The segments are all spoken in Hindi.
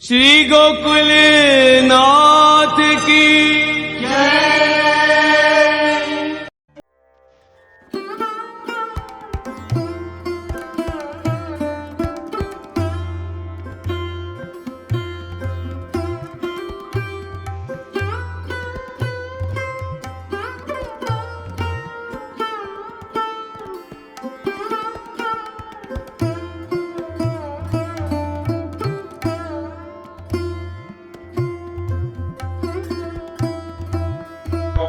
श्री गोकुल नाथ की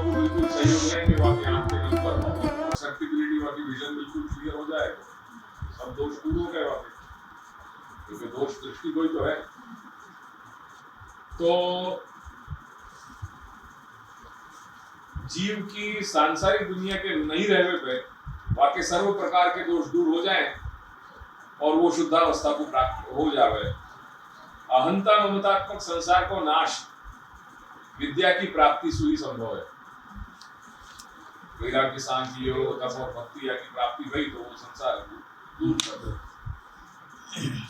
बिल्कुल सही हो जाएंगे, बाकी आपके नंबर एक्सेप्टेबिलिटी बाकी विजन बिल्कुल क्लियर हो जाएगा, सब दोष दूर हो गए बाकी, क्योंकि दोष दृष्टि कोई तो है। तो जीव की सांसारिक दुनिया के नहीं रहने पे बाकी सर्व प्रकार के दोष दूर हो जाएं और वो शुद्धावस्था को प्राप्त हो जावे। अहंता ममतात्मक संसार को नाश विद्या की प्राप्ति से ही संभव है। वैराग्य सांख्य योग तप और भक्ति की प्राप्ति भई तो वो संसार दूर कर दे।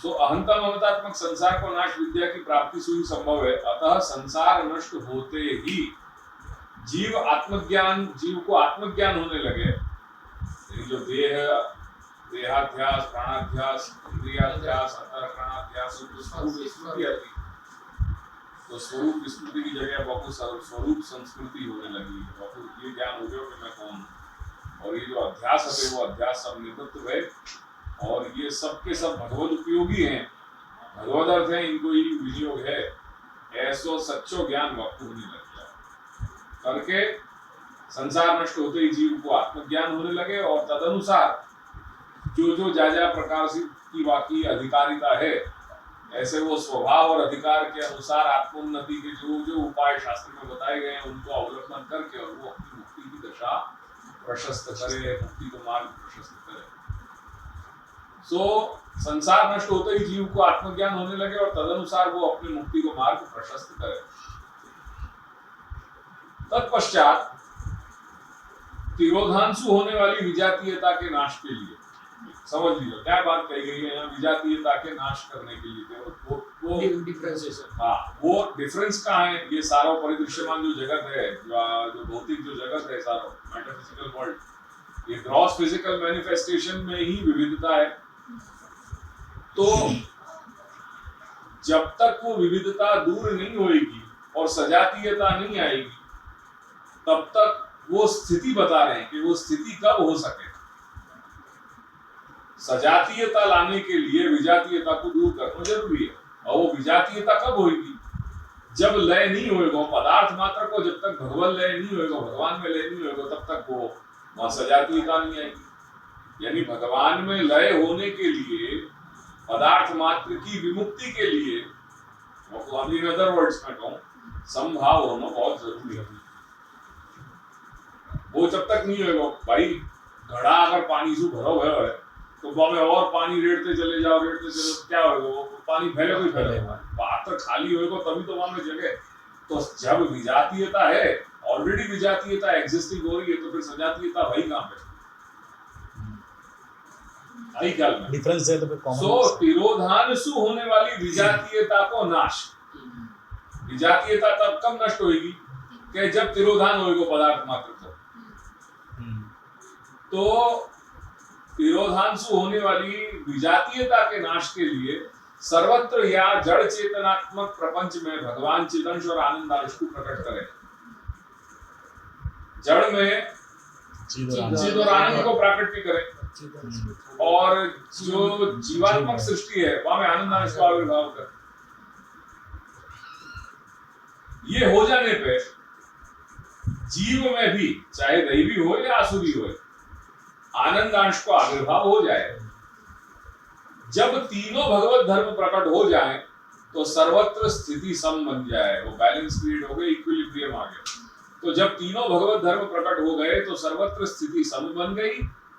सो अहंता ममतात्मक संसार को नाश विद्या की प्राप्ति से ही संभव है। अतः संसार नष्ट होते ही जीव को आत्मज्ञान होने लगे। जो देहाध्यास, प्राणाध्यास, इंद्रियाध्यास, अंतःकरणाध्यास, तो स्वरूप स्मृति की जगह बहुत स्वरूप संस्कृति होने लगी। बहुत ये ज्ञान हो गया कि मैं कौन हूँ, और ये जो अध्यास है वो अध्यास सब निवृत्त है, और ये सब के सब भगवत उपयोगी हैं, भगवत अर्थ है, इनको ही विनियोग है। ऐसो सच्चो ज्ञान वक्त होने लग गया करके संसार नष्ट होते ही जीव को आत्मज्ञान होने लगे, और तदनुसार जो जा प्रकार से की बाकी अधिकारिता है, ऐसे वो स्वभाव और अधिकार के अनुसार आत्मोन्नति के जो उपाय शास्त्र में बताए गए हैं उनको अवलंबन करके और वो अपनी मुक्ति की दशा प्रशस्त करे, मुक्ति को मार्ग प्रशस्त करे। सो संसार नष्ट होते ही जीव को आत्मज्ञान होने लगे और तदनुसार वो अपनी मुक्ति को मार्ग प्रशस्त करे। तत्पश्चात तिरोधांशु होने वाली विजातीयता के नाश के लिए, समझ लीजिए क्या बात कही गई है, विजातीयता के नाश करने के लिए वो डिफरेंशिएशन। हाँ, वो डिफरेंस कहाँ है? ये सारा परिदृश्यमान जो जगत है, जो भौतिक जो जगत है, सारा मेटाफिजिकल वर्ल्ड, ये ग्रॉस फिजिकल मैनिफेस्टेशन में ही विविधता है। तो जब तक वो विविधता दूर नहीं होगी और सजातीयता नहीं आएगी, तब तक वो स्थिति बता रहे हैं कि वो स्थिति कब हो सके। सजातीयता लाने के लिए विजातीयता को दूर करना जरूरी है, और वो विजातीयता कब होगी? जब लय नहीं होगा पदार्थ मात्र को, जब तक भगवान लय नहीं होगा, भगवान में लय नहीं होगा, तब तक वो वहां सजातीयता नहीं आएगी। यानी भगवान में लय होने के लिए पदार्थ मात्र की विमुक्ति के लिए, इन अदर वर्ड्स में कहूं, समभाव होना बहुत जरूरी है। वो जब तक नहीं होगा, भाई घड़ा अगर पानी से भरा हुआ है तो में और पानी रेड़ते चले जाओ, क्या होगा? वो पानी फैले कोई फैलेगा, पात्र खाली होगा तभी तो वहां में जगह। तो जब विजातीयता है, ऑलरेडी विजातीयता एग्जिस्टिंग हो रही है, तो फिर सजातीयता भाई कहां पे आई? ख्याल में डिफरेंस है तो फिर कॉमन। सो तिरोधांशु होने वाली विजातीयता को नाश, विजातीयता तब कब नष्ट होगी कि जब तिरोधान होगा पदार्थ मात्र को। तो तिरोधांशु होने वाली विजातीयता के नाश के लिए सर्वत्र या जड़ चेतनात्मक प्रपंच में भगवान चिदंश और आनंदांश को प्रकट करें। जड़ में चिद और आनंद को प्रकट भी करें, और जो जीवात्मक सृष्टि है वहां में आनंदांश का आविर्भाव करें। ये हो जाने पे जीव में भी, चाहे दैवी हो या आसुरी हो, आनंदांश को आविर्भाव हो जाए। जब तीनों भगवत धर्म प्रकट हो जाएं, तो सर्वत्र स्थिति सम बन जाए, वो बैलेंस क्रिएट हो गई, इक्विलिब्रियम आ गया। तो जब तीनों भगवत धर्म प्रकट हो गए तो सर्वत्र स्थिति सम बन गई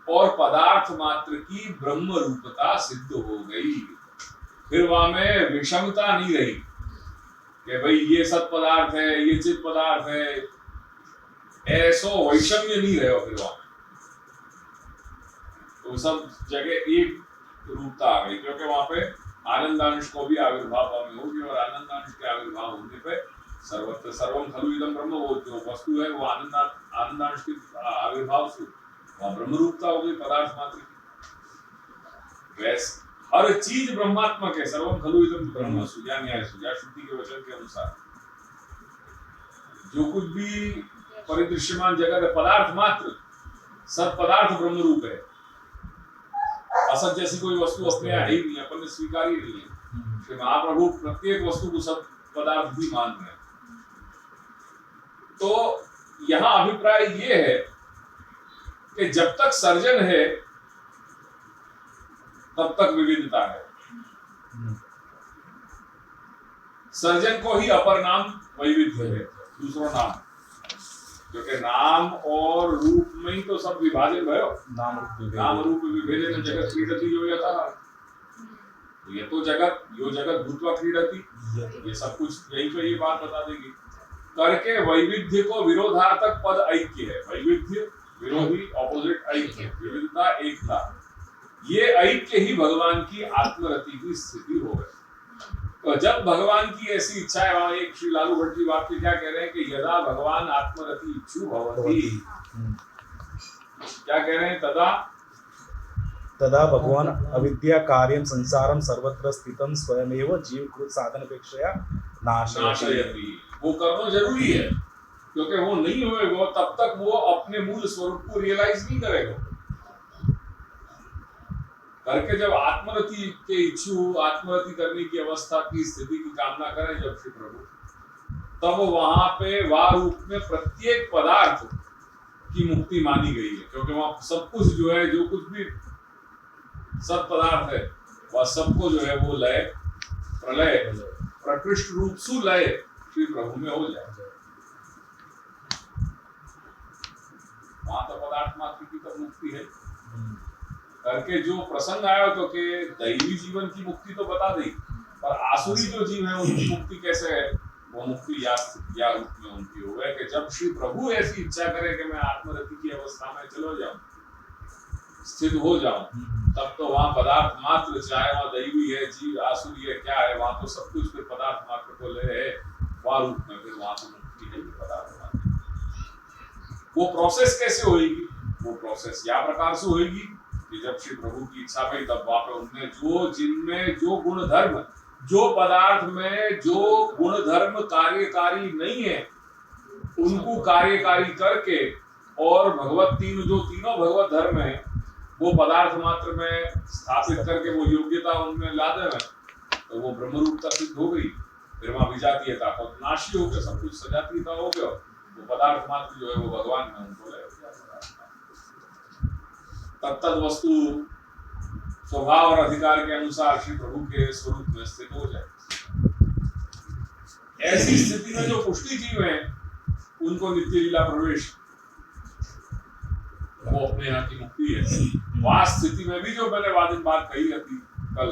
और पदार्थ मात्र की ब्रह्म रूपता सिद्ध हो गई। फिर वहां में विषमता नहीं रही कि भाई ये सत पदार्थ है, ये चित पदार्थ है, ऐसो वैषम्य नहीं रहे। फिर वहां तो सब जगह एक रूपता आ गई, क्योंकि वहां पे आनंदांश को भी आविर्भाव में होगी और आनंद सर्वत्र सर्वम खलु इदम ब्रह्म, वो जो वस्तु है वो आनंदांश की आविर्भाव से वहाँ ब्रह्म रूपता हो गई पदार्थ मात्र की। वैसे हर चीज ब्रह्मात्मक है। सर्वम खलु इदम ब्रह्म, सुजा न्याय, सुजा श्रुति के वचन के अनुसार जो कुछ भी परिदृश्यमान जगत है पदार्थ मात्र, सब पदार्थ ब्रह्म रूप है। असत जैसी कोई वस्तु अपने यहाँ है ही नहीं, अपन ने स्वीकार ही नहीं है। श्री महाप्रभु प्रत्येक वस्तु को सब पदार्थ भी मान रहे हैं। तो यहाँ अभिप्राय ये है कि जब तक सर्जन है तब तक विविधता है। सर्जन को ही अपर नाम वैविध्य है, दूसरा नाम, क्योंकि नाम और रूप में ही तो सब विभाजन भयो। नाम रूप विभेदन जगत क्रीडति यो यथा। ये तो जगत, यो जगत भूत्वा क्रीडति, ये सब कुछ यही पे ये बात बता देगी। करके वैविध्य को विरोधार्थक पद ऐक्य है। वैविध्य विरोधी, ऑपोजिट, ऐक्य विविधता, एकता। ये ऐक्य ही भगवान की आत्मरति की स्थिति हो गई। तो जब भगवान की ऐसी इच्छा है, वहां एक श्री लालू भट्ट जी वाक्य क्या कह रहे हैं कि यदा भगवान आत्मरति इच्छु भवति, क्या कह रहे हैं, तदा भगवान अविद्या कार्यम संसारम सर्वत्र स्थितम स्वयमेव जीवकृत साधनपेक्षया नाशयति। वो करना जरूरी है, क्योंकि वो नहीं होएगा तब तक वो अपने मूल स्वरूप को रियलाइज नहीं करेगा। करके जब आत्मरति के इच्छु, आत्मरति करने की अवस्था की स्थिति की कामना करें जब श्री प्रभु, तब वहां पे वाह रूप में प्रत्येक पदार्थ की मुक्ति मानी गई है। क्योंकि वहां सब कुछ जो है, जो कुछ भी सब पदार्थ है, वह सबको जो है वो लय, प्रलय, प्रकृष्ट रूप सुलय श्री प्रभु में हो जाए। वहां तो पदार्थ मात्र की तो मुक्ति है। करके जो प्रसंग आया तो कि दैवी जीवन की मुक्ति तो बता दी, पर आसुरी जो जीव है उनकी मुक्ति कैसे है, वो मुक्ति या रूप में उनकी हो गए कि जब श्री प्रभु ऐसी इच्छा करे कि मैं आत्मरति की अवस्था में चलो जाऊं, स्थित हो जाऊं, तब तो वहां पदार्थ मात्र, चाहे वहां दैवी है, जीव आसुरी है, क्या है, वहां तो सब कुछ फिर पदार्थ मात्र को ले है, वह रूप में फिर वहां तो मुक्ति है पदार्थ मात्र। वो प्रोसेस कैसे होगी? वो प्रोसेस या प्रकार से होगी कि जब श्री प्रभु की इच्छा हुई तब वहां पे उनमें जो, जिनमें जो गुण धर्म, जो पदार्थ में जो गुण धर्म कार्यकारी नहीं है, उनको कार्यकारी करके और भगवत तीनों भगवत धर्म है वो पदार्थ मात्र में स्थापित करके वो योग्यता उनमें ला देना, तो वो ब्रह्म रूपता सिद्ध हो गई। फिर वहां विजातीयता को नाशी होकर सब कुछ सजातीयता हो गया, वो पदार्थ मात्र जो है वो भगवान में उनको ले तत्त वस्तु स्वभाव और अधिकार के अनुसार श्री प्रभु के स्वरूप में स्थित हो जाए। ऐसी स्थिति में जो पुष्टि जीव है उनको नित्य लीला प्रवेश, वो अपने यहाँ की मुक्ति है। वास स्थिति में भी जो मैंने वादिन बात कही थी कल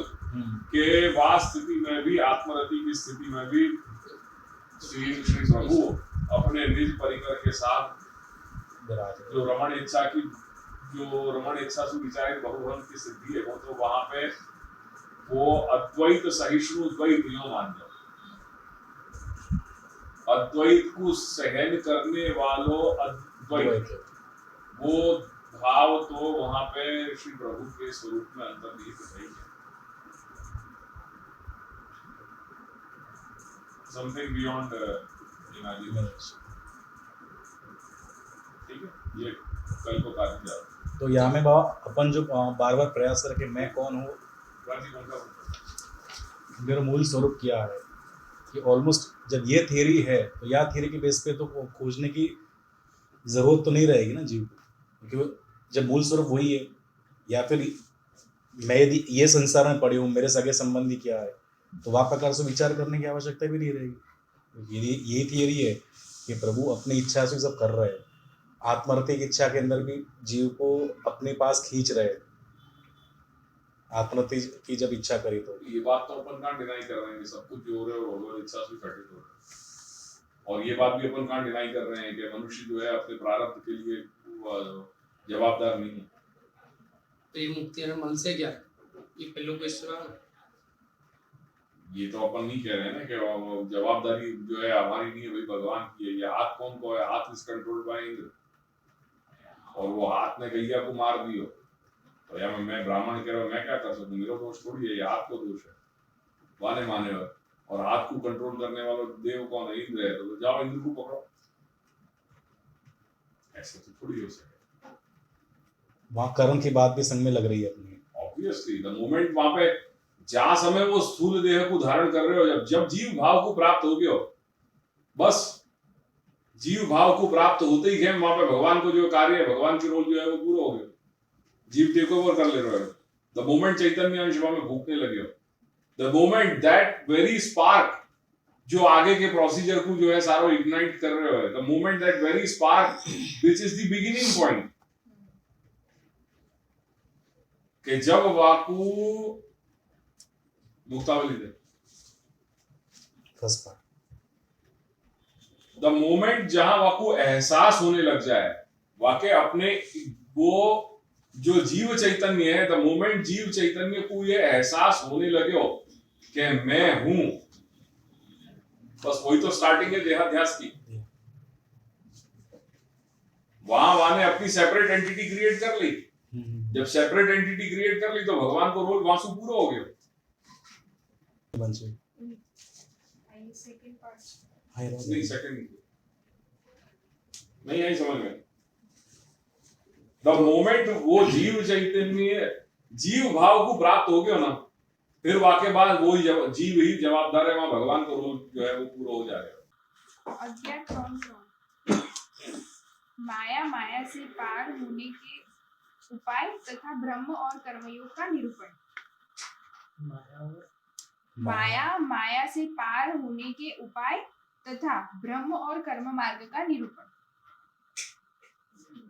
के वास स्थिति में भी, आत्मरति की स्थिति में भी श्री प्रभु अपने निज परिकर के साथ जो रमण इच्छा की, जो रमण इच्छा से विचारित बहुभवन की सिद्धि है, वो तो वहां पे वो अद्वैत सहिष्णु द्वैत यो मान लो, अद्वैत को सहन करने वालों अद्वैत, वो भाव तो वहां पे श्री प्रभु के स्वरूप में अंतर्निहित नहीं है। Something beyond imagination. ठीक है, ये कल को काफी ज्यादा। तो यहाँ में बाबा अपन जो बार बार प्रयास करके मैं कौन हूँ, मेरा मूल स्वरूप क्या है, कि ऑलमोस्ट जब ये थियरी है तो या थियरी के बेस पे तो खोजने की जरूरत तो नहीं रहेगी ना जीव को, क्योंकि जब मूल स्वरूप वही है। या फिर मैं यदि ये संसार में पड़ी हूँ, मेरे सगे संबंधी क्या है, तो वह प्रकार से विचार करने की आवश्यकता भी नहीं रहेगी। यही थियरी है कि प्रभु अपनी इच्छा से सब कर रहे हैं, आत्मरति की इच्छा के अंदर भी जीव को अपने पास खींच रहे हैं। आत्मरति की जब इच्छा करी तो ये बात तो अपन कहाँ डिनाई कर रहे हैं कि सब कुछ जो हो रहा है वो भगवत इच्छा से घटित हो रहा है, और ये बात भी अपन कहाँ डिनाई कर रहे हैं कि मनुष्य जो है अपने प्रारब्ध के लिए जवाबदार नहीं है। तो ये मुक्ति है मन से क्या, ये पहलू को इस ये तो अपन नहीं कह रहे हैं ना कि वो जवाबदारी जो है हमारी नहीं है, भाई भगवान की है। ये हाथ कौन को है? हाथ इज कंट्रोल्ड बाय इंद्र, और वो हाथ ने गैया को मार दियो तो या मैं ब्राह्मण कह रहा हूँ, मैं क्या कर सकता हूँ? मेरा दोष थोड़ी है, ये हाथ को दोष है, माने माने। और हाथ को कंट्रोल करने वाला देव कौन है? इंद्र है। तो जाओ इंद्र को पकड़ो। ऐसा तो थोड़ी हो सके। वहाँ कर्म की बात भी संग में लग रही है अपनी। ऑब्वियसली द मोमेंट वहां पे जहां समय वो स्थूल देह को धारण कर रहे हो, जब जीव भाव को प्राप्त हो गए हो, बस जीव भाव को प्राप्त होते ही है, वहां पे भगवान को जो कार्य है, भगवान की रोल जो है वो पूरा हो गया। जीव टेक ओवर कर ले रहे हो। द मोमेंट चैतन्य अंश में भूखने लगे हो, the moment that very spark जो आगे के प्रोसीजर को जो है सारो इग्नाइट कर रहे हो, the moment that very spark which is the beginning point, कि जब वाकु मुक्तावली दे फर्स्ट पार्ट, द मोमेंट जहां वाकु एहसास होने लग जाए, वाकई अपने वो जो जीव चैतन्य है, द मोमेंट जीव चैतन्य को ये एहसास होने लगे हो कि मैं हूं, बस वही तो स्टार्टिंग है देहाध्यास की। वहां ने अपनी सेपरेट एंटिटी क्रिएट कर ली। जब सेपरेट एंटिटी क्रिएट कर ली तो भगवान को रोल वासु पूरा हो गया। नहीं सेकंड नहीं आई समझ में। द मोमेंट वो जीव चैतन्य जीव भाव को प्राप्त हो गया ना, फिर वाके बाद वो जीव ही जवाबदार है, वहां भगवान का रोल जो है वो पूरा हो जाएगा। अज्ञात कौन माया, माया से पार होने के उपाय तथा ब्रह्म और कर्मयोग का निरूपण। माया, माया से पार होने के उपाय तथा ब्रह्म और कर्म मार्ग का निरूपण।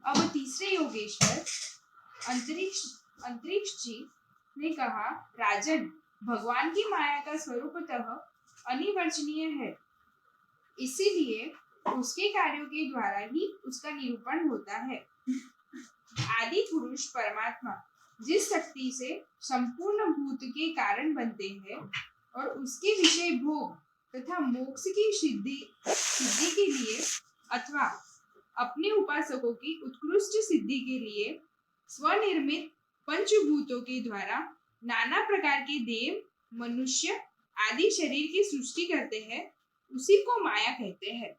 अब तीसरे योगेश्वर अंतरिक्ष जी ने कहा, राजन, भगवान की माया का स्वरूपतः अनिवर्चनीय है, इसीलिए उसके कार्यों के द्वारा ही उसका निरूपण होता है। आदि पुरुष परमात्मा जिस शक्ति से संपूर्ण भूत के कारण बनते हैं और उसके विषय भोग तथा मोक्ष की सिद्धि के लिए अथवा अपने उपासकों की उत्कृष्ट सिद्धि के लिए स्वनिर्मित पंचभूतों के द्वारा नाना प्रकार के देव, मनुष्य आदि शरीर की सृष्टि करते हैं, उसी को माया कहते हैं।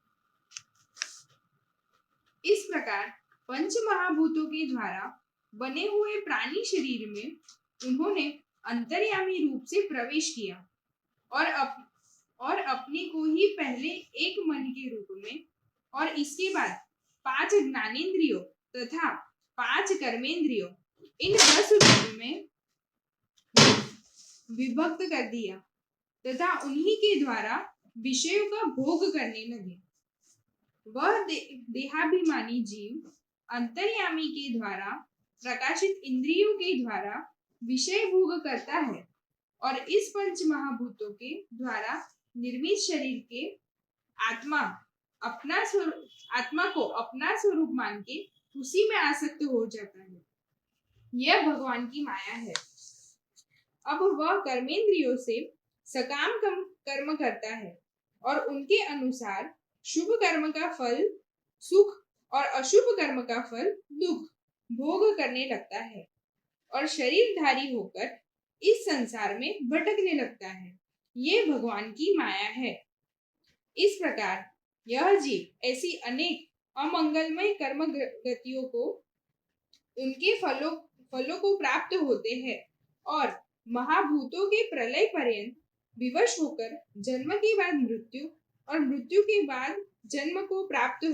इस प्रकार पंच महाभूतों के द्वारा बने हुए प्राणी शरीर में उन्होंने अंतर्यामी रूप से प्रवेश किया और अपने को ही पहले एक मन के रूप में और इसके बाद 5 ज्ञानेंद्रियों तथा 5 कर्मेंद्रियों, इन 10 रूप में विभक्त कर दिया तथा उन्हीं के द्वारा विषयों का भोग करने लगे। वह देहाभिमानी जीव अंतर्यामी के द्वारा प्रकाशित इंद्रियों के द्वारा विषय भोग करता है और इस पंच महाभूतों के द्वारा निर्मित शरीर के आत्मा को अपना स्वरूप मान के उसी में आसक्त हो जाता है। यह भगवान की माया है। अब वह कर्मेंद्रियों से सकाम कर्म करता है और उनके अनुसार शुभ कर्म का फल सुख और अशुभ कर्म का फल दुख भोग करने लगता है और शरीरधारी होकर इस संसार में भटकने लगता है। ये भगवान की माया है। इस प्रकार यह जीव ऐसी अनेक अमंगलमय कर्म गतियों को उनके फलों को प्राप्त होते हैं और महाभूतों के प्रलय पर्यंत विवश होकर जन्म के बाद मृत्यु और मृत्यु के बाद जन्म को प्राप्त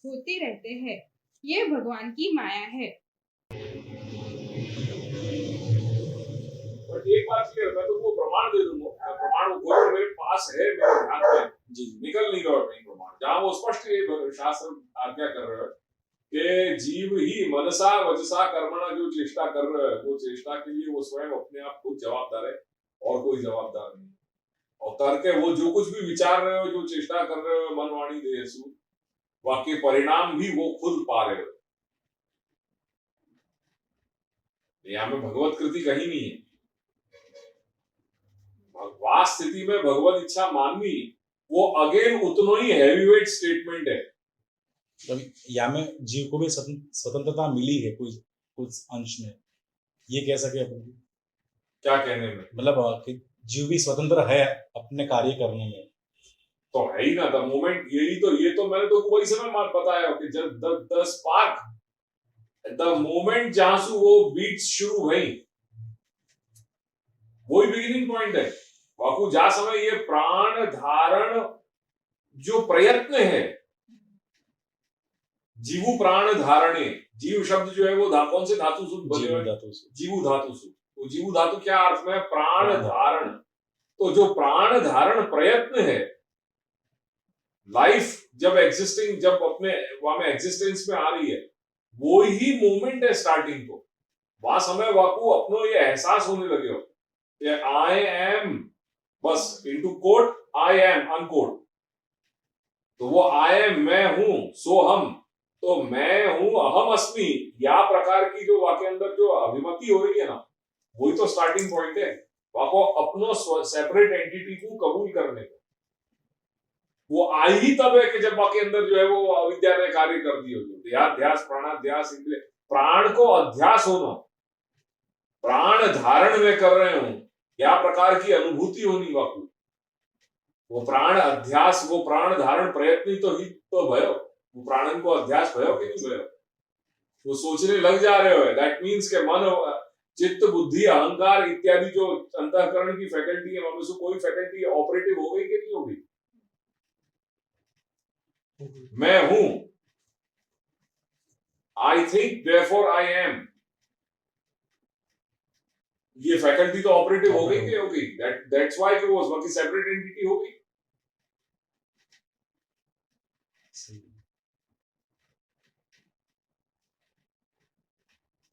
होते रहते हैं। यह भगवान की माया है। बट एक बात क्लियर, मैं तुमको प्रमाण दे दूंगा, प्रमाण वो मेरे पास है, मेरे ध्यान में जी निकल नहीं रहा है प्रमाण, जहां वो स्पष्ट शास्त्र आज्ञा कर रहा है कि जीव ही मनसा वचसा कर्मणा जो चेष्टा कर रहा है, वो चेष्टा के लिए वो स्वयं अपने आप खुद जवाबदार है और कोई जवाबदार नहीं। और करके वो जो कुछ भी विचार रहे हो, जो चेष्टा कर रहे हो, मन वाणी देह वाक्य परिणाम भी वो खुद पा रहे हो। यहाँ में भगवत कृति कहीं नहीं है। वास स्थिति में भगवत इच्छा माननी, वो अगेन उतना ही हैवीवेट स्टेटमेंट है। तब या में जीव को भी स्वतंत्रता मिली है कुछ अंश में, ये कह सके अपन। क्या कहने में? मतलब कि जीव भी स्वतंत्र है अपने कार्य करने में, तो है ही ना। द मोमेंट ये तो मैंने तो वही समय बताया कि जब द स्पार्क, द मोमेंट जहां से वो बीट्स शुरू हुई, वही बिगिनिंग पॉइंट है। बापू जा समय ये प्राण धारण जो प्रयत्न है, जीवु प्राण धारणे, जीव शब्द जो है वो कौन से धातु से बने हुए? जीवु धातु से। तो जीवु धातु क्या अर्थ में? प्राण धारण। तो जो प्राण धारण प्रयत्न है, लाइफ जब अपने वहां में एग्जिस्टेंस में आ रही है, वो ही मोमेंट है स्टार्टिंग को। वहां समय वाकू अपनो ये एहसास होने लगे हो कि आई एम, बस into quote I am unquote. तो वो आई एम मैं हूं, सो हम, तो मैं हूं अहम अस्मि, या प्रकार की जो वाके अंदर जो अभिमति हो रही है ना, वही तो स्टार्टिंग पॉइंट है। वाको अपनो सेपरेट एंटिटी को कबूल करने को, वो आई ही तब है कि जब वाके अंदर जो है वो अविद्या ने कार्य कर दी होगी। ध्यास प्राणाध्यास, इंद्रिय प्राण को अध्यास होना, प्राण धारण में कर रहे हूं, क्या प्रकार की अनुभूति होनी वाकू, वो प्राण अध्यास, वो प्राण धारण प्रयत्न तो भयो, वो प्राणन को अध्यास भयो कि नहीं भयो? वो सोचने लग जा रहे हो। दैट मीन्स के मन, चित्त, बुद्धि, अहंकार इत्यादि जो अंतःकरण की फैकल्टी है, उनमें से कोई फैकल्टी ऑपरेटिव हो गई कि नहीं हो गई? मैं हूं, I think therefore I am, ये फैकल्टी तो ऑपरेटिव हो गई कि हो गई? दैट्स व्हाई कि वो बाकी सेपरेट एंटिटी हो गई।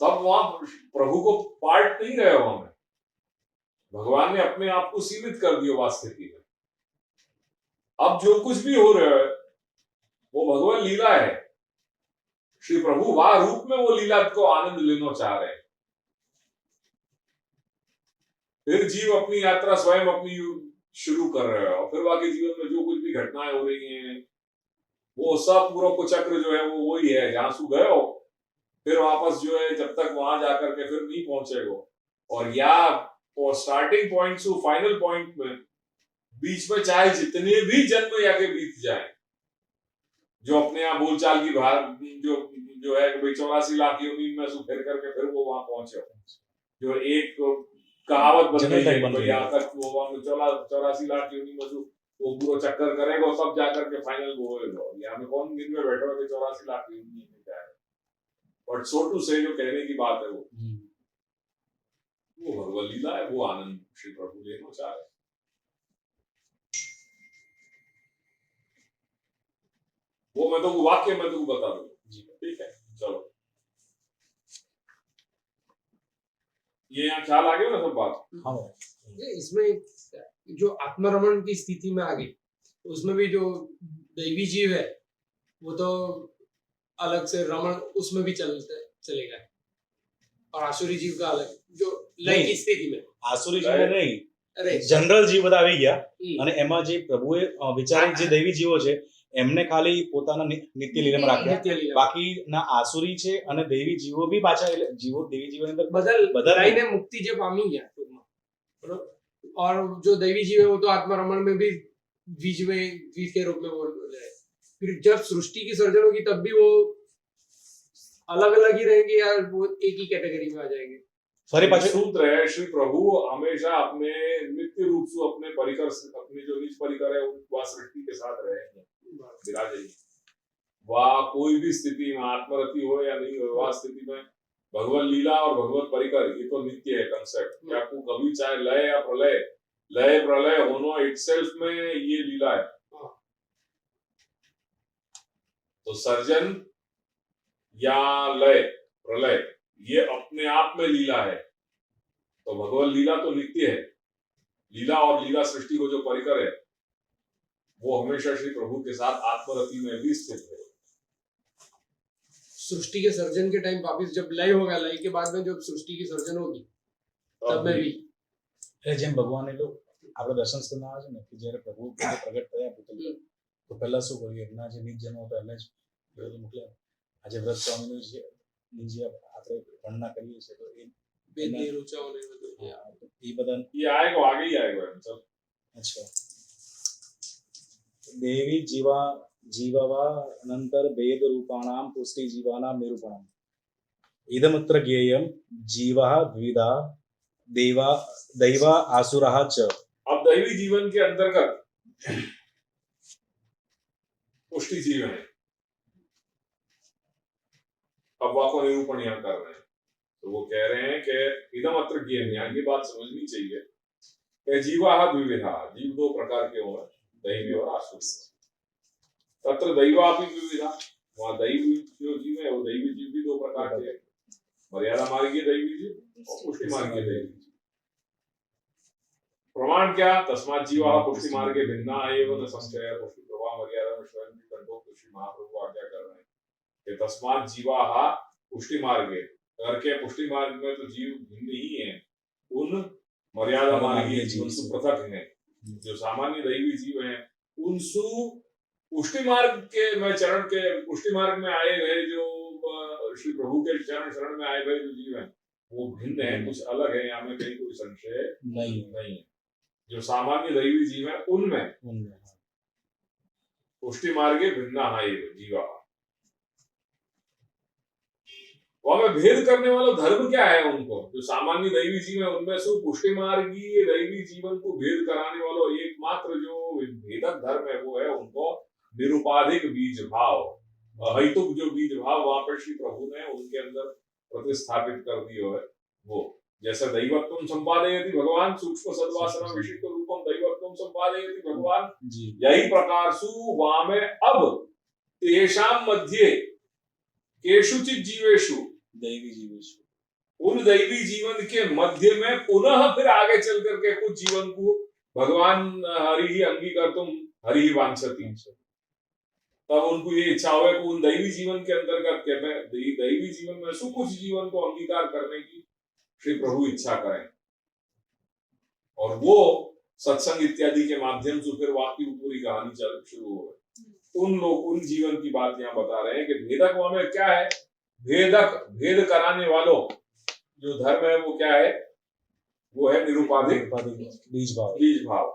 तब वहां प्रभु को पार्ट नहीं रहे, वहां में भगवान ने अपने आप को सीमित कर दिया वास्तिकी में। अब जो कुछ भी हो रहा है वो भगवान लीला है। श्री प्रभु वह रूप में वो लीला को आनंद लेना चाह रहे हैं। फिर जीव अपनी यात्रा स्वयं अपनी शुरू कर रहे हो, और फिर बाकी जीवन में जो कुछ भी घटनाएं हो रही हैं, वो सब पूरा को चक्र जो है वो वही है। जहां सु गए हो, फिर वापस जो है जब तक वहां जाकर के फिर नहीं पहुंचेगो, और स्टार्टिंग पॉइंट से फाइनल पॉइंट में बीच में चाहे जितने भी जन्म या के बीत जाए, जो अपने यहाँ बोलचाल की भार जो है 84 लाख योनि में से फिर करके फिर वो वहां पहुंचे, जो एक कहावत बन गई है यहाँ तक, वो वहां 84 लाख योनि में से वो पूरा चक्कर करेगा, सब जाकर के फाइनल वो होगा। यहाँ में कौन दिन में बैठा है 84 लाख योनि में जाए, बट सो टू से जो कहने की बात है वो भगवत लीला है, वो आनंद श्री प्रभु लेना चाह रहे। वो मैं तो वाक्य में तो बता दूंगा, ठीक है? चलो, ये यहाँ ख्याल आ गया ना सब बात? हाँ, इसमें जो आत्मरमण की स्थिति में आ गई, उसमें भी जो दैवी जीव है वो तो अलग से रमण उसमें भी चलेगा, और आसुरी जीव का अलग, जो लय की स्थिति में आसुरी जीव नहीं, જનરલ જીવ બધા આવી ગયા, અને એમાં જે પ્રભુએ વિચારી જે દૈવી જીવો છે એમને ખાલી પોતાના નિત્ય લીલામાં રાખ્યા, બાકી ના આસુરી છે અને દૈવી જીવો બી પાછા જીવો દેવી જીવોની અંદર बदलाઈને मुक्ति જે પામી ગયા बराबर। और जो दैवी जीव है वो तो आत्मरमण में भी बीज के रूप में बोल रहे हैं। फिर जब सृष्टि की सर्जन होगी तब भी वो अलग अलग ही रहेंगे या वो एक ही कैटेगरी में आ जाएंगे? फरी पाछे सूत्र है, श्री प्रभु हमेशा अपने नित्य रूप से अपने परिकर, अपने जो निज परिकर है वह सृष्टि के साथ रहेंगे, विराजेंगे। वह कोई भी स्थिति में आत्मरति हो या नहीं हो, वह स्थिति में भगवत लीला और भगवत परिकर ये तो नित्य है कंसेप्ट। आपको कभी चाहे लय या प्रलय, लय प्रलय होना इटसेल्फ में ये लीला है। तो सर्जन या लय प्रलय ये अपने आप में लीला है। तो भगवत लीला तो नित्य है। लीला और लीला सृष्टि को जो परिकर है वो हमेशा श्री प्रभु के साथ आत्मरति में भी स्थित है। सृष्टि के सर्जन के टाइम वापिस जब लय होगा, लय के बाद में जब सृष्टि की सर्जन होगी तब में भी જેમ ભગવાને આપણે દર્શન સ્કંદમાં આવે છે ને કે જ્યારે પ્રભુ પોતે પ્રગટ થયા પુતલ પર, તો પહેલા શું કર્યું, એમના જે નિજજનો હતા એમને જ વિરોધ મોકલ્યા. આજે વ્રત સ્વામીનું જે આપણે ગણના કરીએ છીએ તો વેદની ઋચાઓ ને બધું. એ બધા ये आएगा, आगे ही आएगा सब. अच्छा देवी जीववा अनंतर भेद रूपाणाम पुष्टि जीवानाम निरूपणम इदमत्र ज्ञेयम जीवः द्विधा देवा दैवा आसुरः च. अब दैवी जीवन के अंतर्गत पुष्टि जीवन है. अब वाको निरूपण यहाँ कर रहे हैं, तो वो कह रहे हैं कि इदम अत्र ज्ञेयम, यहाँ ये बात समझनी चाहिए कि जीवा द्विविधा, जीव दो प्रकार के होंगे, दैवी और आसुरी. तत्र दैवापि द्विविधा, वहाँ दैवी जो जीव है वो दैवी जीव भी दो प्रकार के हैं, मर्यादा मार्गीय दैवी जीव और पुष्टि मार्गीय दैवी जीव. प्रमाण क्या? तस्मात् जीवाः पुष्टि मार्गे भिन्ना एव न संशय. पुष्टि प्रवाह मर्यादा में स्वयं की कंठोक्त श्री महाप्रभु आज्ञा कर रहे हैं कि तस्मात् जीवाः पुष्टि मार्गे, करके पुष्टि मार्ग में तो जीव भिन्न ही है, उन मर्यादा मार्गीय जीव से पृथक है. जो सामान्य दैवी जीव हैं उनसु पुष्टि मार्ग के पुष्टि मार्ग में आए गए जो श्री प्रभु के चरण शरण में आए गए जो जीव हैं वो भिन्न है, कुछ अलग है. यहाँ में कहीं कोई संशय नहीं है. जो सामान्य दैवी जीव है उनमें पुष्टि मार्गे भिन्ना जीवा. वहां भेद करने वाला धर्म क्या है उनको? जो सामान्य दैवी जीव है उनमें से पुष्टि मार्गीय दैवी जीवन को भेद कराने वाला एकमात्र जो भेदक धर्म है वो है उनको निरुपाधिक बीज भाव, अहैतुक जो बीज भाव वहां पर श्री प्रभु ने उनके अंदर प्रतिस्थापित कर दिया है. वो जैसे दैवत्वम संपादयति भगवान, सूक्ष्म सद्वासना विशिष्ट रूपम दैवत्वम संपादयति भगवान, यही प्रकार सु वहां में अब तेषाम मध्ये केषुचित जीवेषु, दैवी जीवेषु, उन दैवी जीवन के मध्य में पुनः फिर आगे चल करके कुछ जीवन को भगवान हरि ही अंगीकर्तुम हरि ही वांछति. तब उनको ये इच्छा हो कि उन दैवी जीवन के अंतर्गत कहते हैं दैवी जीवन में सु कुछ जीवन को अंगीकार करने की श्री प्रभु इच्छा करें, और वो सत्संग इत्यादि के माध्यम से फिर वाक्य पूरी कहानी शुरू हो गई. उन जीवन की बात यहाँ बता रहे हैं कि भेदक में क्या है, भेद कराने वालों जो धर्म है वो क्या है, वो है निरुपाधिक बीज भाव.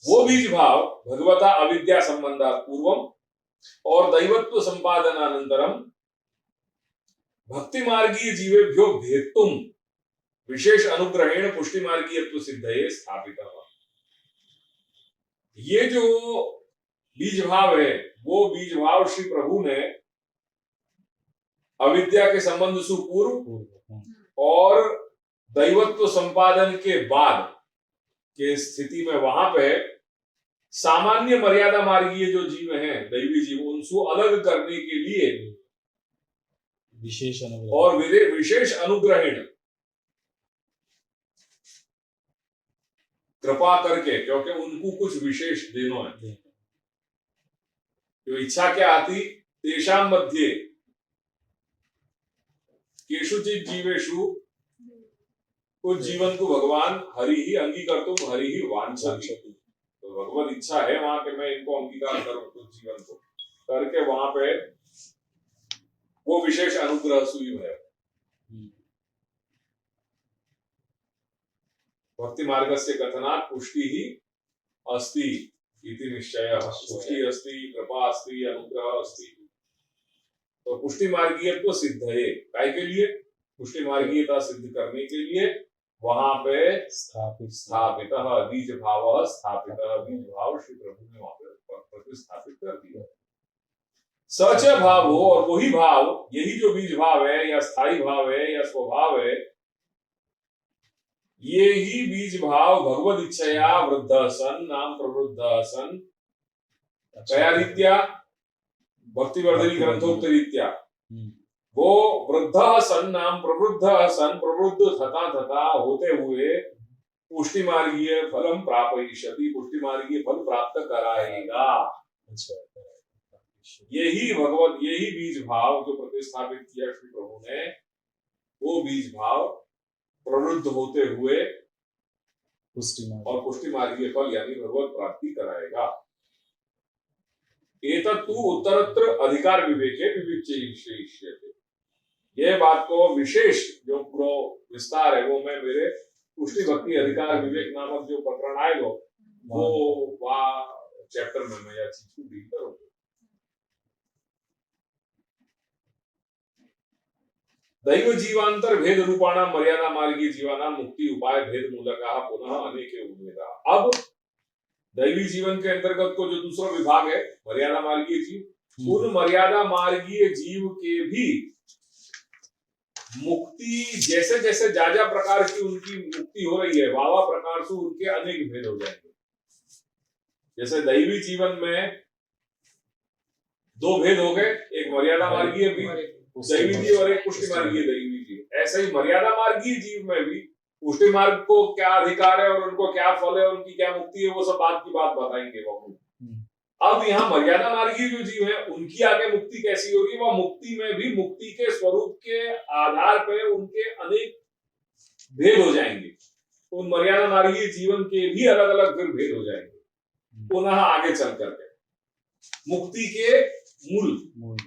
वो बीज भाव भगवता अविद्या संबंधात् पूर्वम और दैवत्व संपादनानंतरम भक्ति मार्गीय जीवेभ्यो भेदतुम विशेष अनुग्रहेण पुष्टि मार्गीयत्व सिद्धये स्थापितः. ये जो बीज भाव है वो बीज भाव श्री प्रभु ने अविद्या के संबंध से पूर्व और दैवत्व संपादन के बाद के स्थिति में वहां पे सामान्य मर्यादा मार्गीय जो जीव हैं दैवी जीव उनको अलग करने के लिए विशेष अनुग्रहेण कृपा करके, क्योंकि उनको कुछ विशेष देना है. तो इच्छा क्या आती, तेषाम मध्ये केषुचित जीवेषु, कुछ जीवन को भगवान हरि ही अंगीकर्तुम हरि ही वांछति. तो भगवत इच्छा है वहां पे मैं इनको अंगीकार करूं कुछ जीवन को करके वहां पे वो विशेष अनुग्रह सुई है. भक्ति मार्गस्य कथनात् पुष्टि ही अस्ति इति निश्चयः. पुष्टि अस्ति, कृपा अस्ति, अनुग्रह अस्ति. तो पुष्टि मार्गीयत्व सिद्ध है काय के लिए, पुष्टि मार्गीयता सिद्ध करने के लिए वहां पे स्थापित बीज भाव स्थापित, बीज भाव श्री प्रभु ने वहां पे प्रतिस्थापित कर दिया. सच भाव हो, और वही भाव, यही जो बीज भाव है या स्थायी भाव है या स्वभाव है, ये ही बीज भाव भगवद इच्छया वृद्ध सन नाम प्रवृद्ध सन कया रीत्या भक्ति वर्धनी ग्रंथोक्त रीत्या वो वृद्ध सन नाम प्रवृद्ध सन प्रवृद्ध थता होते हुए पुष्टि मार्गीय फलम प्रापयिष्यति, पुष्टि मार्गीय फल प्राप्त कराएगा. यही बीज भाव जो प्रतिस्थापित किया श्री प्रभु ने, वो बीज भाव प्रवृद्ध होते हुए पुष्टि मार्ग। और पुष्टि मार्गीय फल यानी भगवत प्राप्ति कराएगा। एतत्तु उत्तरत्र अधिकार विवेके विविच्यते। यह बात को विशेष जो प्रो विस्तार है वो मैं मेरे पुष्टि भक्ति अधिकार विवेक नामक जो प्रकरण आएगा वो वहाँ चैप्टर में मैं यह चीज को डील करूंगा। दैव जीवांतर भेद रूपाणाम मर्यादा मार्गी जीवानाम मुक्ति उपाय भेद मूलका पुनः अनेके उम्मेदा। अब दैवी जीवन के अंतर्गत को जो दूसरा विभाग है मर्यादा मार्गीय जीव, उन मर्यादा मार्गीय जीव के भी मुक्ति जैसे जैसे जाजा प्रकार की उनकी मुक्ति हो रही है वावा प्रकार से उनके अनेक भेद हो जाएंगे। जैसे दैवी जीवन में दो भेद हो गए, एक मर्यादा मार्गीय भी दैवी जीव और एक पुष्टि मार्गीय दैवी जीव। ऐसे ही मर्यादा मार्गीय जीव में भी पुष्टि मार्ग को क्या अधिकार है और उनको क्या फल है, उनकी क्या मुक्ति है, वो सब बात की बात बताएंगे वो। अब यहाँ मर्यादा मार्गीय जो जीव है उनकी आगे मुक्ति कैसी होगी, वह मुक्ति में भी मुक्ति के स्वरूप के आधार पर उनके अनेक भेद हो जाएंगे। उन मर्यादा मार्गीय जीवन के भी अलग अलग फिर भेद हो जाएंगे पुनः आगे चल करके। मुक्ति के मूल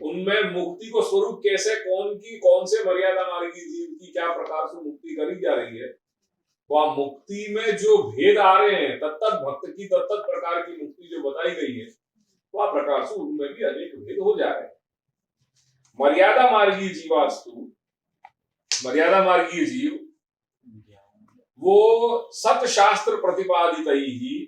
उनमें मुक्ति को स्वरूप कैसे कौन से मर्यादा मार्गीय जीव की क्या प्रकार से मुक्ति करी जा रही है, वह मुक्ति में जो भेद आ रहे हैं तत्त भक्त की तत्त प्रकार की मुक्ति जो बताई गई है वह प्रकार से उनमें भी अनेक भेद हो जा रहे हैं। मर्यादा मार्गीय जीवास्तु, मर्यादा मार्गीय जीव वो सत शास्त्र प्रतिपादित ही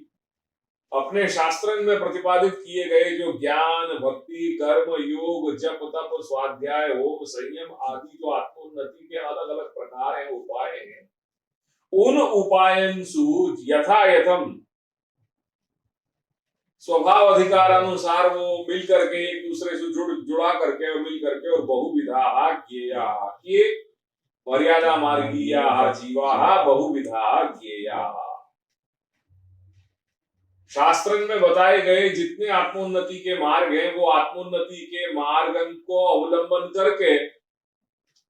अपने शास्त्र में प्रतिपादित किए गए जो ज्ञान भक्ति कर्म योग जप तप स्वाध्याय होम संयम आदि जो आत्मोन्नति के अलग अलग प्रकार हैं उपाय हैं, उन उपायंसु यथायथम स्वभाव अधिकार अनुसार वो मिल करके एक दूसरे से जुड़ा करके और मिल करके और बहुविधा ज्ञेया ये मर्यादा मार्गीय जीवा बहुविधा ज्ञेया। शास्त्र में बताए गए जितने आत्मोन्नति के मार्ग हैं वो आत्मोन्नति के मार्ग को अवलंबन करके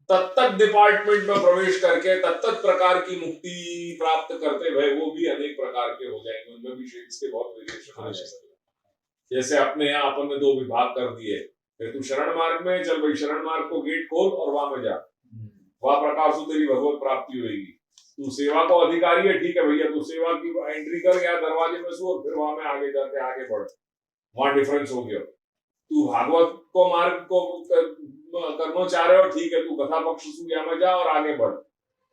तत्त डिपार्टमेंट में प्रवेश करके तत्त प्रकार की मुक्ति प्राप्त करते हुए वो भी अनेक प्रकार के हो जाएंगे। उनमें भी शेड्स के बहुत वेरिएशन आ जाएंगे। जैसे अपने यहाँ अपन ने दो विभाग कर दिए, फिर तू शरण मार्ग में चल भाई, शरण मार्ग को गेट खोल और वहां में जा, वह प्रकार से तेरी भगवत प्राप्ति होगी। तू सेवा को अधिकारी है, ठीक है भैया, तू सेवा की एंट्री कर या दरवाजे में सो और फिर वहां में आगे जाके आगे बढ़, वहां डिफरेंस हो गया। तू भागवत को मार्ग को करना चाह रहे हो, ठीक है, तू कथा पक्ष सूर्या में जा और आगे बढ़,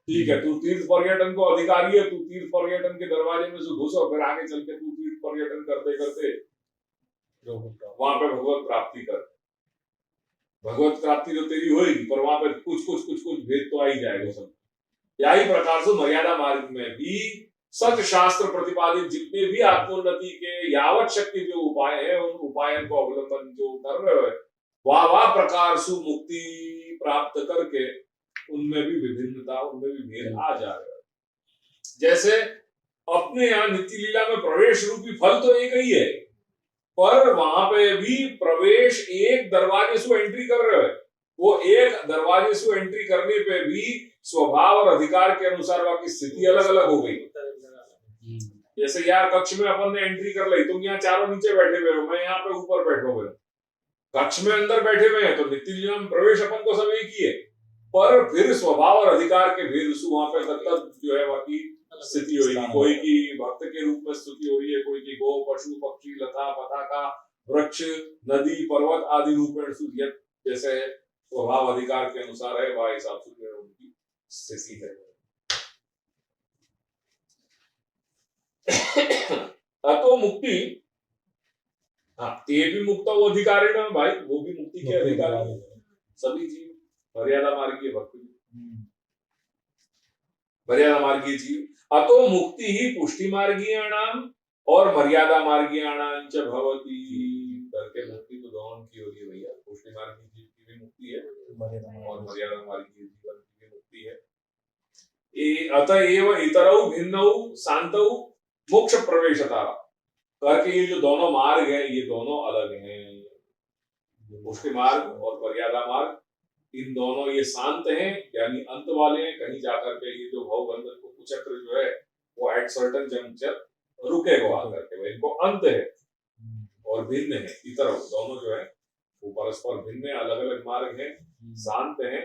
ठीक है। तू तीर्थ पर्यटन को अधिकारी है, तू तीर्थ पर्यटन के दरवाजे में से घुस और फिर आगे चल के तू तीर्थ पर्यटन करते करते वहां पे भगवत प्राप्ति कर। भगवत प्राप्ति तो तेरी होगी पर वहां पे कुछ भेद तो आ ही जाएगा सब। यही प्रकार से मर्यादा मार्ग में भी सत शास्त्र प्रतिपादित जितने भी आत्मोन्नति के यावत शक्ति जो उपाय है उन उपायों को अवलंबन जो कर रहे हो वह प्रकार से मुक्ति प्राप्त करके उनमें भी विभिन्नता, उनमें भी भेद आ जा रहे हैं। जैसे अपने यहाँ नित्य लीला में प्रवेश रूपी फल तो एक ही है, पर वहां पे भी प्रवेश एक दरवाजे से एंट्री कर रहे हैं, वो एक दरवाजे से एंट्री करने पे भी स्वभाव और अधिकार के अनुसार वहां की स्थिति अलग अलग हो गई। जैसे यार कक्ष में अपन ने एंट्री कर ली, तुम यहाँ चारों नीचे बैठे हुए हो, मैं यहाँ पे ऊपर बैठा हुए, कक्ष में अंदर बैठे हुए हैं तो नित्य लीला में प्रवेश अपन को सब एक ही है, पर फिर स्वभाव और अधिकार के भेद से वहां पे तत्त जो है वहां की स्थिति हो रही है। कोई की भक्त के रूप में स्थिति हो रही है, कोई की गो पशु पक्षी लता पताका वृक्ष नदी पर्वत आदि रूप में जैसे स्वभाव अधिकार के अनुसार है वह हिसाब से उनकी स्थिति है। अतो मुक्ति, हाँ ये भी मुक्त वो अधिकारी ना भाई, वो भी मुक्ति के अधिकारी सभी जीव मर्यादा मार्गीय भक्त, मर्यादा मार्गीय जीव। अतो मुक्ति ही पुष्टि मार्गीयाणाम और मर्यादा मार्गीयाणाम च भवति करके मुक्ति तो दोनों की हो रही है भैया। पुष्टि मार्गीय जीव की भी मुक्ति है और मर्यादा मार्गीय जीवन की भी मुक्ति है। अतएव इतरौ भिन्नौ शांतौ मोक्ष प्रवेशता करके ये जो दोनों मार्ग हैं ये दोनों अलग हैं। पुष्टि मार्ग और मर्यादा मार्ग इन दोनों ये शांत हैं यानी अंत वाले हैं, कहीं जाकर के ये जो भवबंधन को कुचक्र जो है वो एट सर्टन जंक्चर रुकेगा आकर के, भाई इनको अंत है और भिन्न है, इतर दोनों जो है वो परस्पर भिन्न है, अलग अलग मार्ग है, शांत है,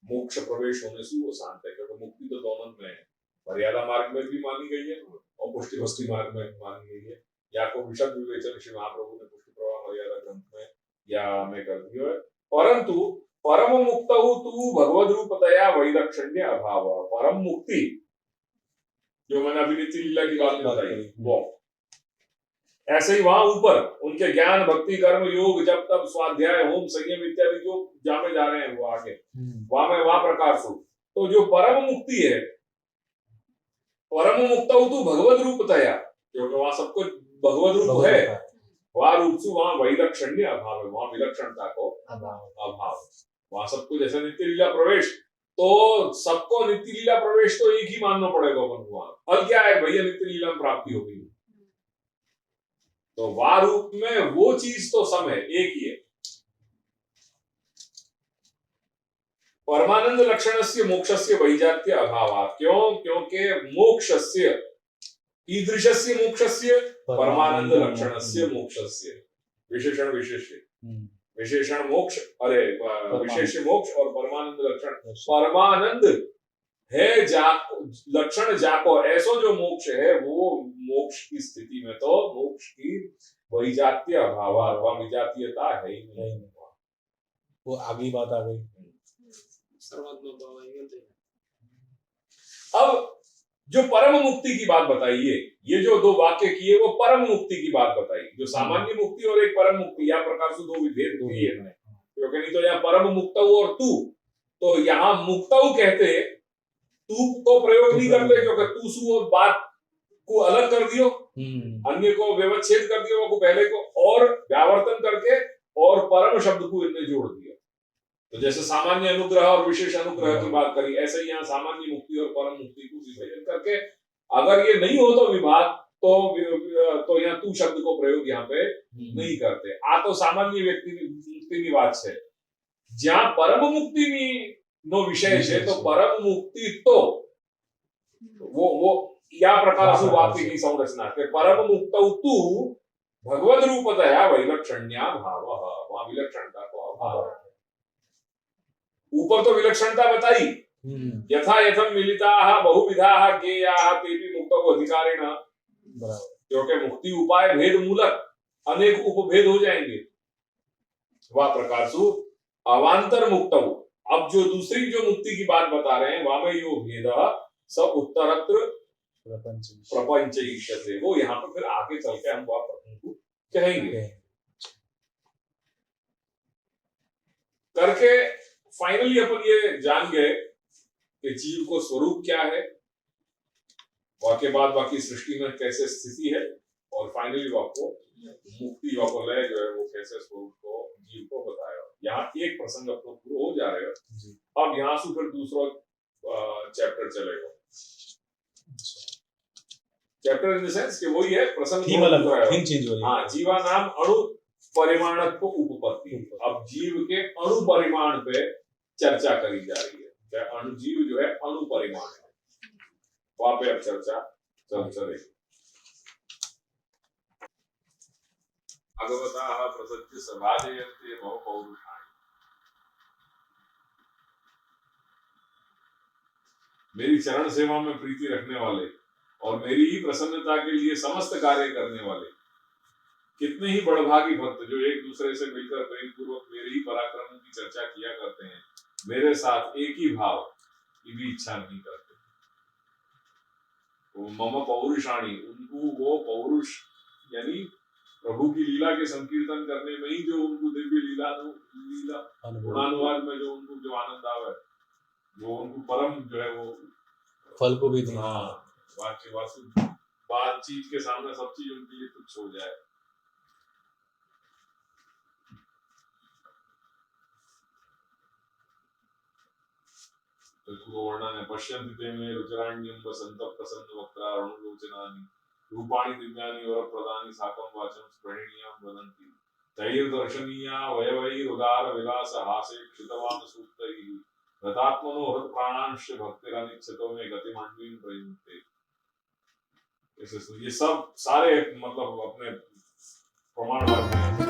मोक्ष प्रवेश होने से वो शांत है, क्योंकि मुक्ति तो दोनों में है, मर्यादा मार्ग में भी मानी गई है और पुष्टि भक्ति मार्ग में मानी गई है। या को विशद विवेचन श्री महाप्रभु ने पुष्टि प्रवाह मर्यादा ग्रंथ में या में कर दिया है। परंतु परम मुक्त तू भगवद रूपतया वैलक्षण्य अभाव, परम मुक्ति जो मैंने अभी नित्य लीला की बात बताई वो ऐसे ही वहां ऊपर उनके ज्ञान भक्ति कर्म योग जब तब स्वाध्याय होम संयम इत्यादि जो जामे जा रहे हैं वो आगे वहां में वहां प्रकाश हो, तो जो परम मुक्ति है, परम मुक्त तू भगवद रूपतया, क्योंकि वहां सब कुछ भगवद रूप है, वहां रूप से वहां वैलक्षण्य अभाव है, वहां विलक्षणता को अभाव, वहां सब कुछ जैसे नित्य लीला प्रवेश, तो सबको नित्य लीला प्रवेश तो एक ही मानना पड़ेगा अपन को, वहां फल क्या है भैया नित्य लीला में प्राप्ति हो गई, तो वह रूप में वो चीज तो सम है, एक ही है। परमानंद लक्षणस्य मोक्षस्य वैजात्य अभावात्, क्यों? क्योंकि मोक्षस्य ईदृशस्य मोक्षस्य परमानंद लक्षणस्य मोक्षस्य, विशेषण विशेष्य, विशेषण मोक्ष, अरे विशेष मोक्ष और परमानंद लक्षण, परमानंद है लक्षण जाको, ऐसो जो मोक्ष है वो मोक्ष की स्थिति में तो मोक्ष की वैजात्य अभाव, वह विजातीयता है ही नहीं, वो आगे बात आ गई। अब जो परम मुक्ति की बात बताइए, ये जो दो वाक्य किए वो परम मुक्ति की बात बताई, जो सामान्य मुक्ति और एक परम मुक्ति, या प्रकार से दो विभेद किए हैं, क्योंकि नहीं तो यहाँ परम मुक्तऊ और तू, तो यहाँ मुक्तऊ कहते तू को प्रयोग नहीं करते, क्योंकि तू सु और बात को अलग कर दियो, अन्य को व्यवच्छेद कर दियो को पहले को, और व्यावर्तन करके और परम शब्द को इनमें जोड़ दिया। तो जैसे सामान्य अनुग्रह और विशेष अनुग्रह की बात करी, ऐसे यहाँ सामान्य मुक्ति और परम मुक्ति को विभाजन करके, अगर ये नहीं हो तो विभाग, तो यहाँ तू शब्द को प्रयोग यहाँ पे नहीं करते। आ तो सामान्य व्यक्ति मुक्ति निवाच है, जहाँ परम मुक्ति नो विशेष है, तो परम मुक्ति तो वो या प्रकार से वाक्य की संरचना के परम मुक्त तू भगवद रूपतया वैलक्षण्या भाव, वहां विलक्षणता को अभाव है। ऊपर तो विलक्षणता बताई, यथा यथम मिलिताः बहुविधाः ज्ञेयाः तेपि मुक्तौ अधिकारिण, क्योंकि मुक्ति उपाय भेद मूलक अनेक उपभेद हो जाएंगे, वह प्रकार से अवांतर मुक्तौ। अब जो दूसरी जो मुक्ति की बात बता रहे हैं, वहां में यो भेद सब उत्तरत्र प्रपंच ईश्वते, वो यहाँ पर फिर आगे चल के हम वह प्रपंच कहेंगे करके। फाइनली अपन ये जान गए कि जीव को स्वरूप क्या है, वाके बाद बाकी सृष्टि में कैसे स्थिति है, और फाइनली आपको मुक्ति वाको लय जो है वो कैसे स्वरूप को जीव को बताया। यहाँ एक प्रसंग अपना पूरा हो जा रहे हो, अब यहाँ से फिर दूसरा चैप्टर चलेगा। चैप्टर इन द सेंस कि वही है प्रसंग थीम अलग चेंज हो रही है। हाँ, जीवा नाम अणु परिमाण को उपपत्ति, अब जीव के अणु परिमाण पे चर्चा करी जा रही है। अणु जीव जो है अणु परिमाण है, वहां पे अब चर्चा चलेगी। भगवताः प्रसज्य सभाजयन्ते बहु पौरुषाणि, मेरी चरण सेवा में प्रीति रखने वाले और मेरी ही प्रसन्नता के लिए समस्त कार्य करने वाले कितने ही बड़भागी भक्त जो एक दूसरे से मिलकर प्रेम पूर्वक मेरे ही पराक्रमों की चर्चा किया करते हैं, मेरे साथ एक ही भाव की भी इच्छा नहीं करते। तो मम पौरुषाणी, उनको वो पौरुष यानी प्रभु की लीला के संकीर्तन करने में ही जो उनको दिव्य लीला गुणानुवाद में जो उनको जो आनंद आवे, वो उनको परम जो है वो फल को भी देना। हाँ, बातचीत के सामने सब चीज उनके लिए तुच्छ हो जाए। तो वर्णन है, पश्यन्ति ते मे रुचिराण्यं वसन्त प्रसन्न वक्त्रारुणलोचनानि रूपाणि दिव्यानि वरप्रदानि साकं वाचं स्पृहणीयां वदन्ति तैर्दर्शनीया वयवैरुदार विलास हासे क्षितवान् सूक्तैः रतात्मनो हृत्प्राणांश्च भक्तिरनिच्छतो मे गतिमण्डलीं प्रयुङ्क्ते। ये सब सारे मतलब अपने प्रमाण वाक्य हैं।